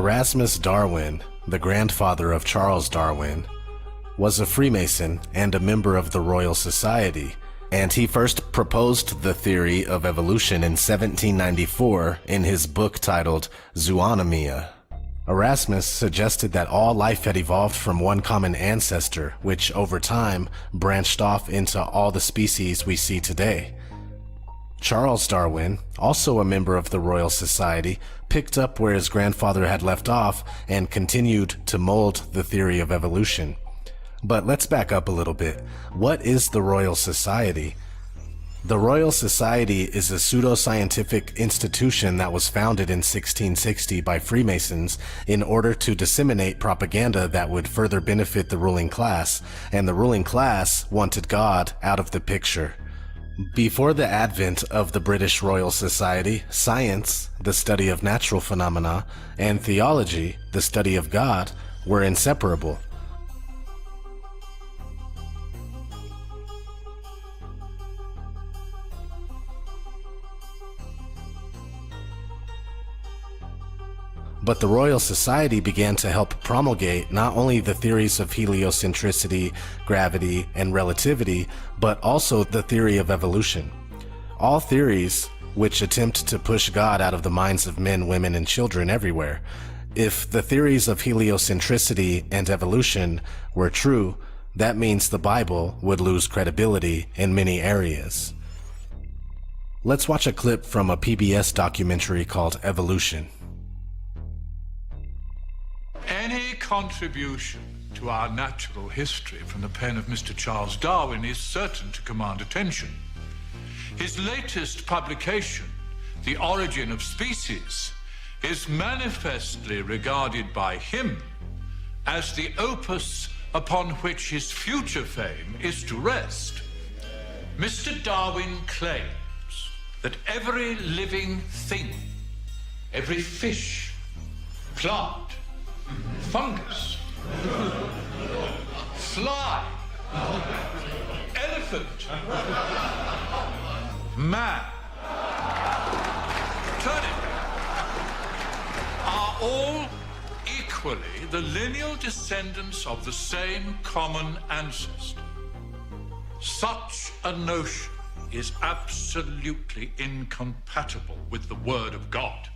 Erasmus Darwin, the grandfather of Charles Darwin, was a Freemason and a member of the Royal Society, and he first proposed the theory of evolution in 1794 in his book titled Zoonomia. Erasmus suggested that all life had evolved from one common ancestor, which over time branched off into all the species we see today. Charles Darwin, also a member of the Royal Society, picked up where his grandfather had left off and continued to mold the theory of evolution. But let's back up a little bit. What is the Royal Society? The Royal Society is a pseudoscientific institution that was founded in 1660 by Freemasons in order to disseminate propaganda that would further benefit the ruling class, and the ruling class wanted God out of the picture. Before the advent of the British Royal Society, science, the study of natural phenomena, and theology, the study of God, were inseparable. But the Royal Society began to help promulgate not only the theories of heliocentricity, gravity, and relativity, but also the theory of evolution. All theories which attempt to push God out of the minds of men, women, and children everywhere. If the theories of heliocentricity and evolution were true, that means the Bible would lose credibility in many areas. Let's watch a clip from a PBS documentary called Evolution. Any contribution to our natural history from the pen of Mr. Charles Darwin is certain to command attention. His latest publication, The Origin of Species, is manifestly regarded by him as the opus upon which his future fame is to rest. Mr. Darwin claims that every living thing, every fish, plant, fungus, fly, elephant, man, turnip, are all equally the lineal descendants of the same common ancestor. Such a notion is absolutely incompatible with the Word of God.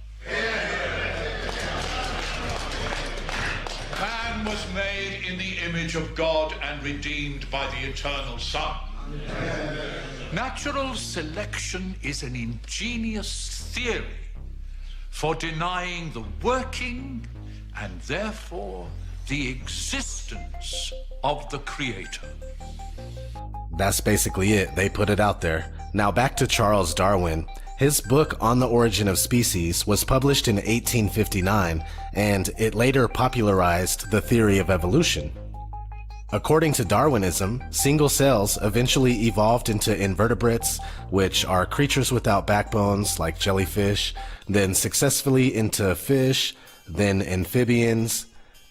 Man was made in the image of God and redeemed by the eternal Son. Natural selection is an ingenious theory for denying the working and therefore the existence of the Creator. That's basically it. They put it out there. Now back to Charles Darwin. His book On the Origin of Species was published in 1859, and it later popularized the theory of evolution. According to Darwinism, single cells eventually evolved into invertebrates, which are creatures without backbones like jellyfish, then successfully into fish, then amphibians,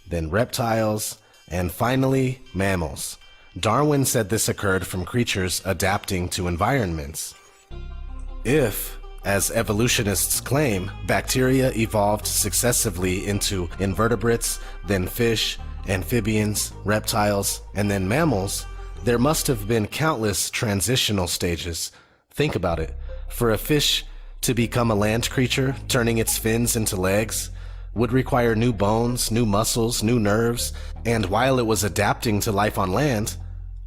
then reptiles, and finally mammals. Darwin said this occurred from creatures adapting to environments. If, as evolutionists claim, bacteria evolved successively into invertebrates, then fish, amphibians, reptiles, and then mammals, there must have been countless transitional stages. Think about it. For a fish to become a land creature, turning its fins into legs, would require new bones, new muscles, new nerves, and while it was adapting to life on land,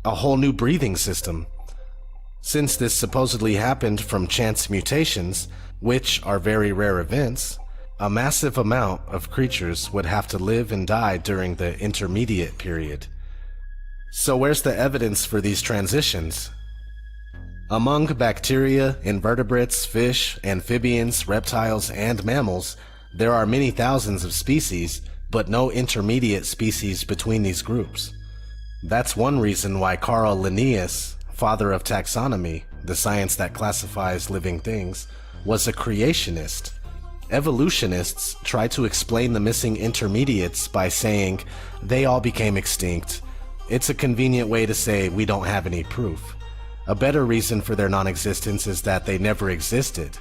a whole new breathing system. Since this supposedly happened from chance mutations, which are very rare events, a massive amount of creatures would have to live and die during the intermediate period. So where's the evidence for these transitions? Among bacteria, invertebrates, fish, amphibians, reptiles, and mammals, there are many thousands of species, but no intermediate species between these groups. That's one reason why Carl Linnaeus, father of taxonomy, the science that classifies living things, was a creationist. Evolutionists try to explain the missing intermediates by saying they all became extinct. It's a convenient way to say we don't have any proof. A better reason for their non-existence is that they never existed.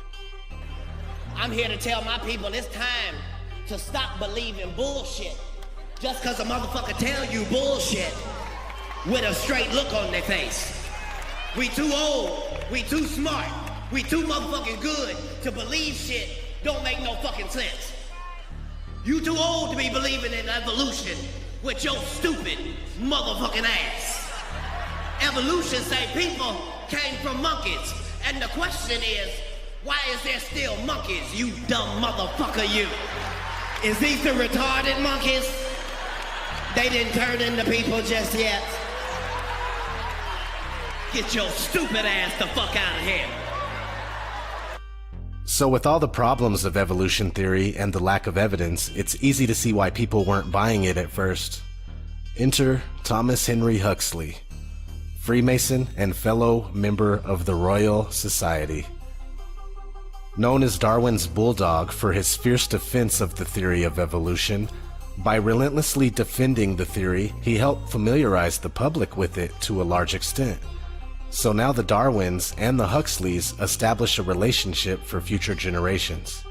I'm here to tell my people it's time to stop believing bullshit just because a motherfucker tell you bullshit with a straight look on their face. We too old, we too smart, we too motherfucking good to believe shit don't make no fucking sense. You too old to be believing in evolution with your stupid motherfucking ass. Evolution say people came from monkeys, and the question is, why is there still monkeys, you dumb motherfucker, you? Is these the retarded monkeys? They didn't turn into people just yet. Get your stupid ass the fuck out of here. So with all the problems of evolution theory and the lack of evidence, it's easy to see why people weren't buying it at first. Enter Thomas Henry Huxley, Freemason and fellow member of the Royal Society. Known as Darwin's bulldog for his fierce defense of the theory of evolution, by relentlessly defending the theory, he helped familiarize the public with it to a large extent. So now the Darwins and the Huxleys establish a relationship for future generations.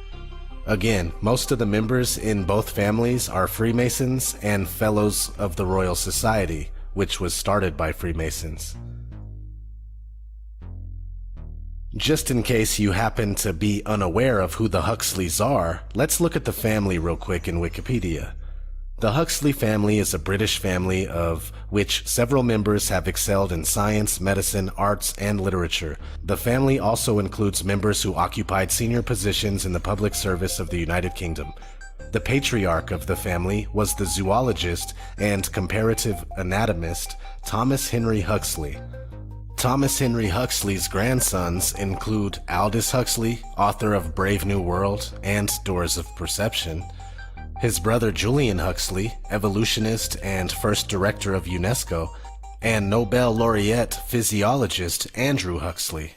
Again, most of the members in both families are Freemasons and Fellows of the Royal Society, which was started by Freemasons. Just in case you happen to be unaware of who the Huxleys are, let's look at the family real quick in Wikipedia. The Huxley family is a British family of which several members have excelled in science, medicine, arts, and literature. The family also includes members who occupied senior positions in the public service of the United Kingdom. The patriarch of the family was the zoologist and comparative anatomist Thomas Henry Huxley. Thomas Henry Huxley's grandsons include Aldous Huxley, author of Brave New World and Doors of Perception, his brother Julian Huxley, evolutionist and first director of UNESCO, and Nobel laureate physiologist Andrew Huxley.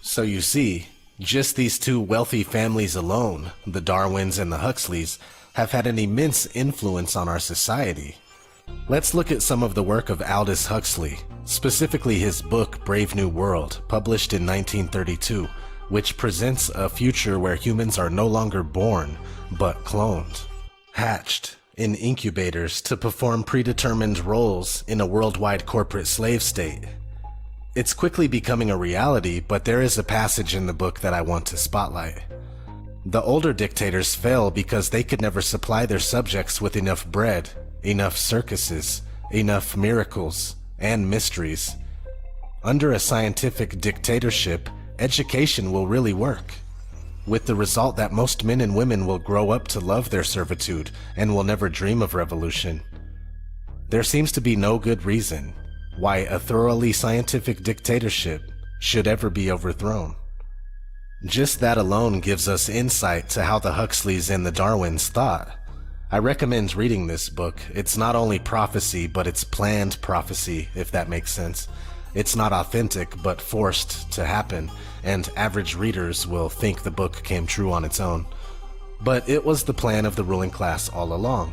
So you see, just these two wealthy families alone, the Darwins and the Huxleys, have had an immense influence on our society. Let's look at some of the work of Aldous Huxley, specifically his book Brave New World, published in 1932, which presents a future where humans are no longer born, but cloned, hatched in incubators to perform predetermined roles in a worldwide corporate slave state. It's quickly becoming a reality, but there is a passage in the book that I want to spotlight. The older dictators fell because they could never supply their subjects with enough bread, enough circuses, enough miracles, and mysteries. Under a scientific dictatorship, education will really work, with the result that most men and women will grow up to love their servitude and will never dream of revolution. There seems to be no good reason why a thoroughly scientific dictatorship should ever be overthrown. Just that alone gives us insight to how the Huxleys and the Darwins thought. I recommend reading this book. It's not only prophecy, but it's planned prophecy, if that makes sense. It's not authentic, but forced to happen, and average readers will think the book came true on its own. But it was the plan of the ruling class all along.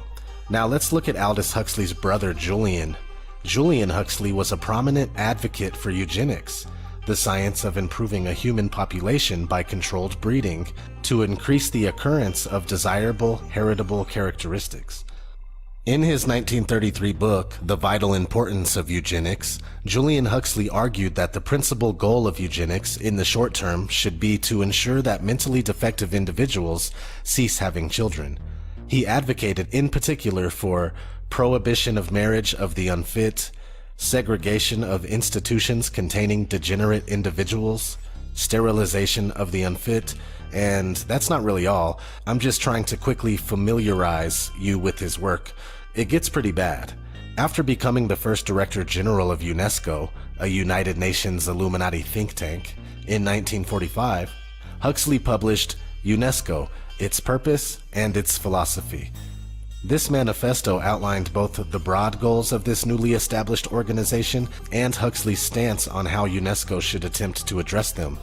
Now let's look at Aldous Huxley's brother Julian. Julian Huxley was a prominent advocate for eugenics, the science of improving a human population by controlled breeding to increase the occurrence of desirable heritable characteristics. In his 1933 book, The Vital Importance of Eugenics, Julian Huxley argued that the principal goal of eugenics in the short term should be to ensure that mentally defective individuals cease having children. He advocated in particular for prohibition of marriage of the unfit, segregation of institutions containing degenerate individuals, sterilization of the unfit, and that's not really all. I'm just trying to quickly familiarize you with his work. It gets pretty bad. After becoming the first Director General of UNESCO, a United Nations Illuminati think tank, in 1945, Huxley published UNESCO, Its Purpose and Its Philosophy. This manifesto outlined both the broad goals of this newly established organization and Huxley's stance on how UNESCO should attempt to address them.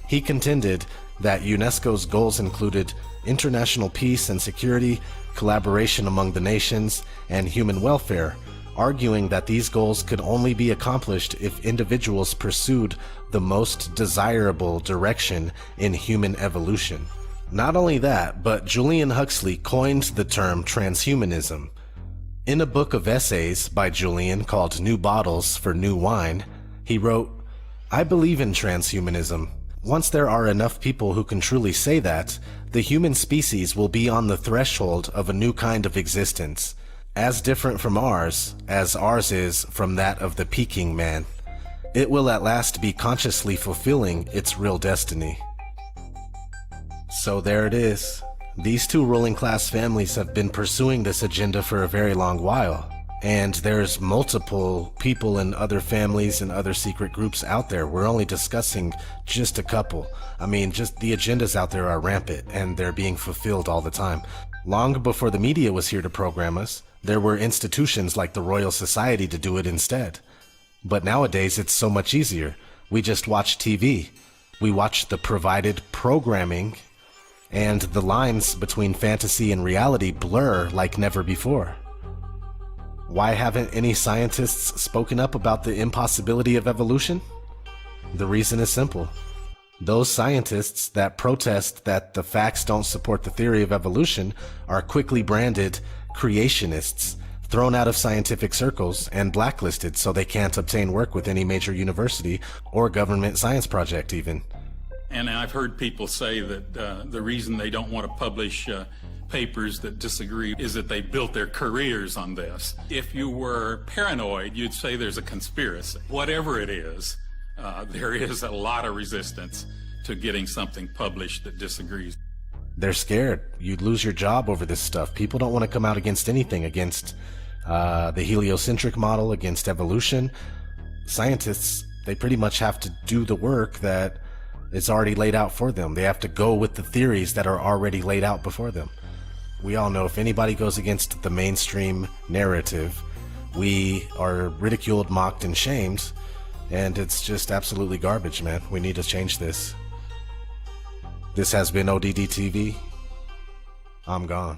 He contended that UNESCO's goals included international peace and security, collaboration among the nations, and human welfare, arguing that these goals could only be accomplished if individuals pursued the most desirable direction in human evolution. Not only that, but Julian Huxley coined the term transhumanism. In a book of essays by Julian called New Bottles for New Wine, he wrote, "I believe in transhumanism. Once there are enough people who can truly say that, the human species will be on the threshold of a new kind of existence, as different from ours as ours is from that of the Peking man. It will at last be consciously fulfilling its real destiny." So there it is. These two ruling class families have been pursuing this agenda for a very long while. And there's multiple people in other families and other secret groups out there. We're only discussing just a couple. I mean, just the agendas out there are rampant and they're being fulfilled all the time. Long before the media was here to program us, there were institutions like the Royal Society to do it instead. But nowadays it's so much easier. We just watch TV. We watch the provided programming, and the lines between fantasy and reality blur like never before. Why haven't any scientists spoken up about the impossibility of evolution? The reason is simple. Those scientists that protest that the facts don't support the theory of evolution are quickly branded creationists, thrown out of scientific circles, and blacklisted so they can't obtain work with any major university or government science project even. And I've heard people say that the reason they don't want to publish papers that disagree is that they built their careers on this. If you were paranoid, you'd say there's a conspiracy. Whatever it is, there is a lot of resistance to getting something published that disagrees. They're scared. You'd lose your job over this stuff. People don't want to come out against anything, against the heliocentric model, against evolution. Scientists, they pretty much have to do the work that is already laid out for them. They have to go with the theories that are already laid out before them. We all know if anybody goes against the mainstream narrative, we are ridiculed, mocked, and shamed, and it's just absolutely garbage, man. We need to change this. This has been ODD TV. I'm gone.